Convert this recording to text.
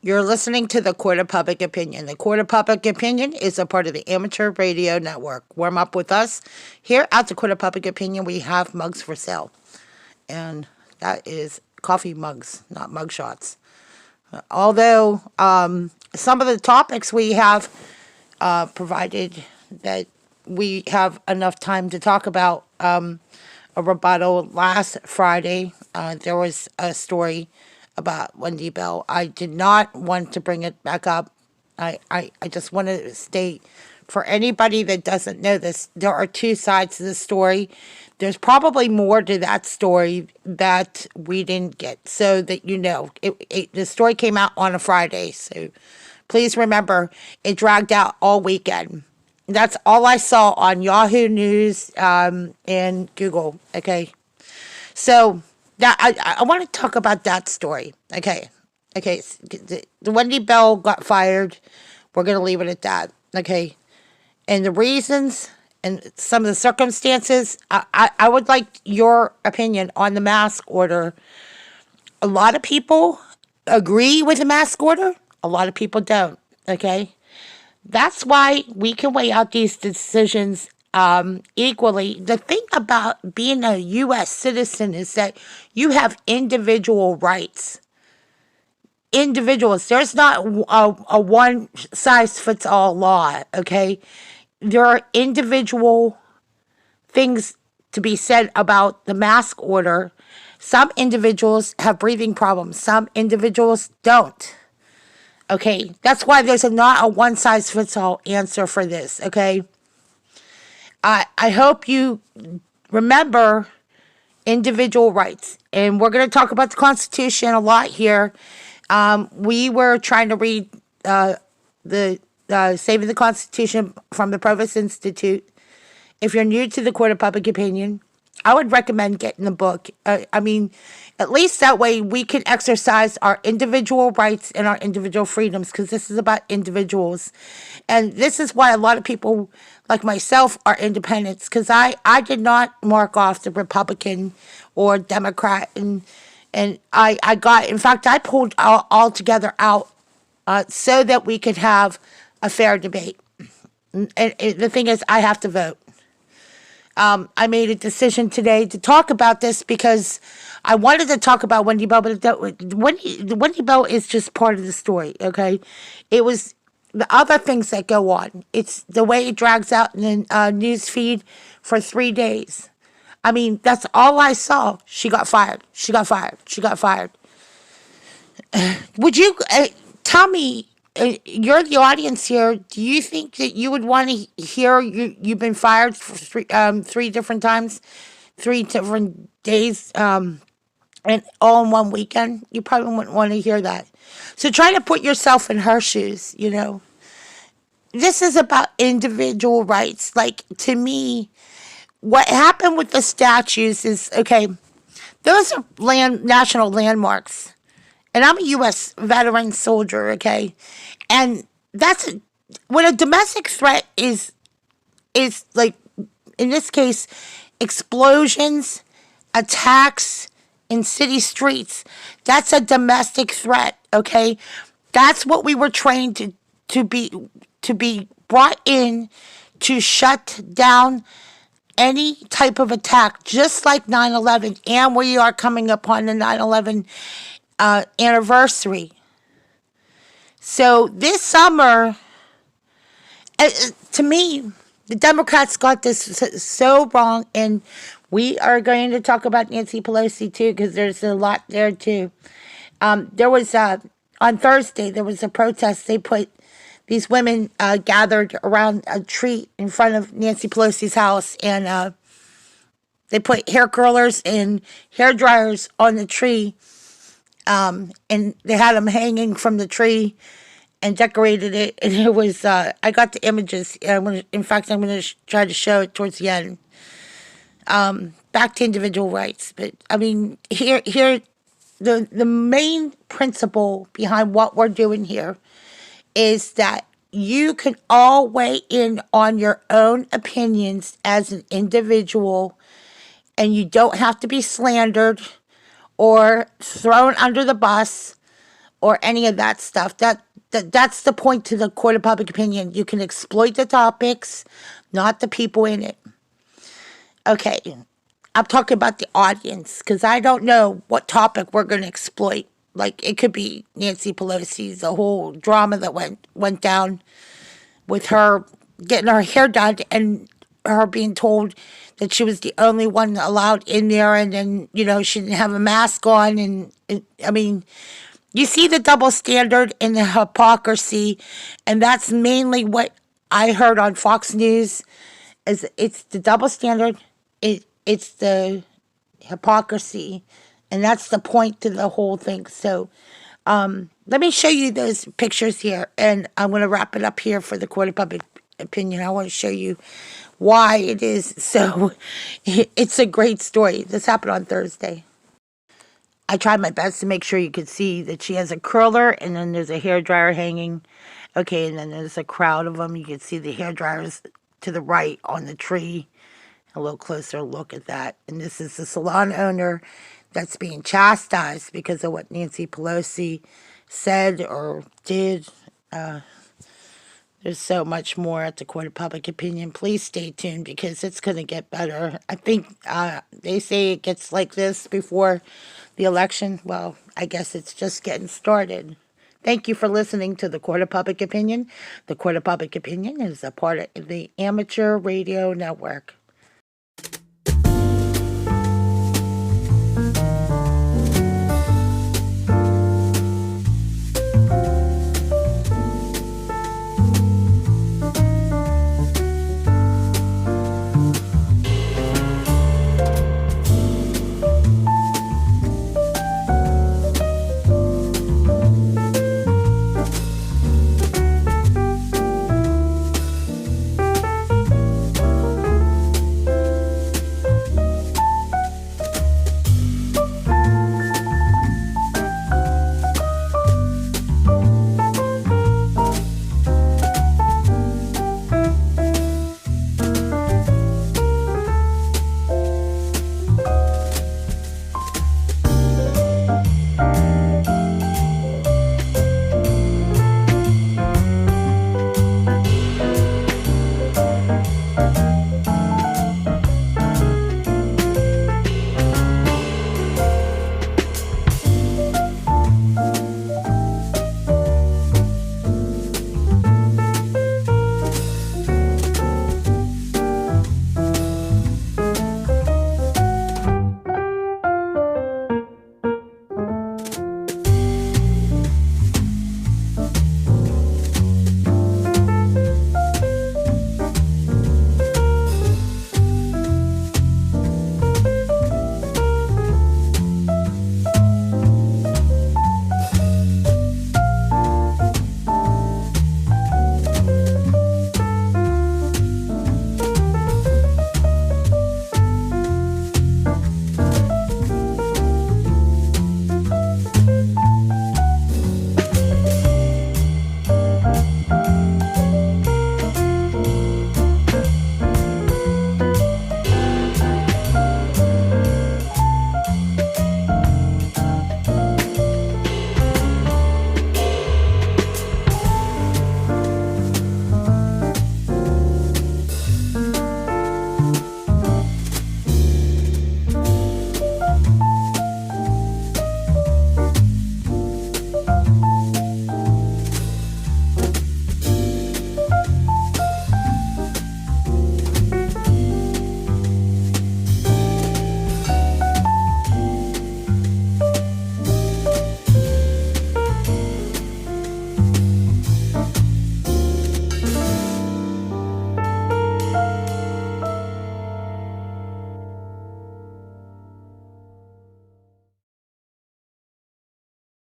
You're listening to the Court of Public Opinion. The Court of Public Opinion is a part of the Amateur Radio Network. Warm up with us. Here at the Court of Public Opinion, we have mugs for sale. And that is coffee mugs, not mug shots. Although some of the topics we have provided that we have enough time to talk about a rebuttal. Last Friday, there was a story about Wendy Bell. I did not want to bring it back up. I just want to state, for anybody that doesn't know this, there are two sides to the story. There's probably more to that story that we didn't get, so that you know. The story came out on a Friday, so please remember, it dragged out all weekend. That's all I saw on Yahoo News and Google, okay? So that I want to talk about that story. Okay. The Wendy Bell got fired. We're going to leave it at that. Okay. And the reasons and some of the circumstances, I would like your opinion on the mask order. A lot of people agree with the mask order. A lot of people don't. Okay. That's why we can weigh out these decisions equally. The thing about being a U.S. citizen is that you have individual rights. Individuals. There's not a one-size-fits-all law, okay? There are individual things to be said about the mask order. Some individuals have breathing problems. Some individuals don't. Okay? That's why there's not a one-size-fits-all answer for this, okay? I hope you remember individual rights. And we're going to talk about the Constitution a lot here. We were trying to read the Saving the Constitution from the Provost Institute. If you're new to the Court of Public Opinion, I would recommend getting the book. At least that way we can exercise our individual rights and our individual freedoms, because this is about individuals. And this is why a lot of people like myself are independents, because I did not mark off the Republican or Democrat. And I got, in fact, I pulled all together out so that we could have a fair debate. And the thing is, I have to vote. I made a decision today to talk about this because I wanted to talk about Wendy Bell, but Wendy Bell is just part of the story, okay? It was the other things that go on. It's the way it drags out in the news feed for 3 days. That's all I saw. She got fired. She got fired. She got fired. Would you tell me, you're the audience here, do you think that you would want to hear you've been fired for three different times, 3 different days, and all in one weekend? You probably wouldn't want to hear that. So try to put yourself in her shoes, you know. This is about individual rights. Like, to me, what happened with the statues is, okay, those are national landmarks. And I'm a U.S. veteran soldier, okay? And when a domestic threat is like, in this case, explosions, attacks in city streets, that's a domestic threat, okay? That's what we were trained to be brought in to shut down any type of attack, just like 9/11, and we are coming upon the 9/11 anniversary. So this summer, to me, the Democrats got this so wrong, and we are going to talk about Nancy Pelosi too, because there's a lot there too. There was on Thursday, there was a protest. They put these women gathered around a tree in front of Nancy Pelosi's house, and they put hair curlers and hair dryers on the tree, and they had them hanging from the tree and decorated it. And it was, I got the images. In fact, I'm going to try to show it towards the end. Back to individual rights. But, here, the main principle behind what we're doing here is that you can all weigh in on your own opinions as an individual, and you don't have to be slandered or thrown under the bus or any of that stuff. That's the point to the court of public opinion. You can exploit the topics, not the people in it. Okay, I'm talking about the audience because I don't know what topic we're going to exploit. Like it could be Nancy Pelosi's the whole drama that went down with her getting her hair done and her being told that she was the only one allowed in there, and then she didn't have a mask on, and I mean, you see the double standard and the hypocrisy, and that's mainly what I heard on Fox News. Is it's the double standard, it's the hypocrisy, and that's the point to the whole thing. So, let me show you those pictures here, and I'm going to wrap it up here for the court of public opinion. I want to show you why it is so. It's a great story. This happened on Thursday. I tried my best to make sure you could see that she has a curler, and then there's a hair dryer hanging. Okay, and then there's a crowd of them. You can see the hair dryers to the right on the tree. A little closer look at that. And this is the salon owner that's being chastised because of what Nancy Pelosi said or did. There's so much more at the court of public opinion. Please stay tuned because it's going to get better. I think they say it gets like this before the election. Well, I guess it's just getting started. Thank you for listening to the Court of Public Opinion. The Court of Public Opinion is a part of the Amateur Radio Network.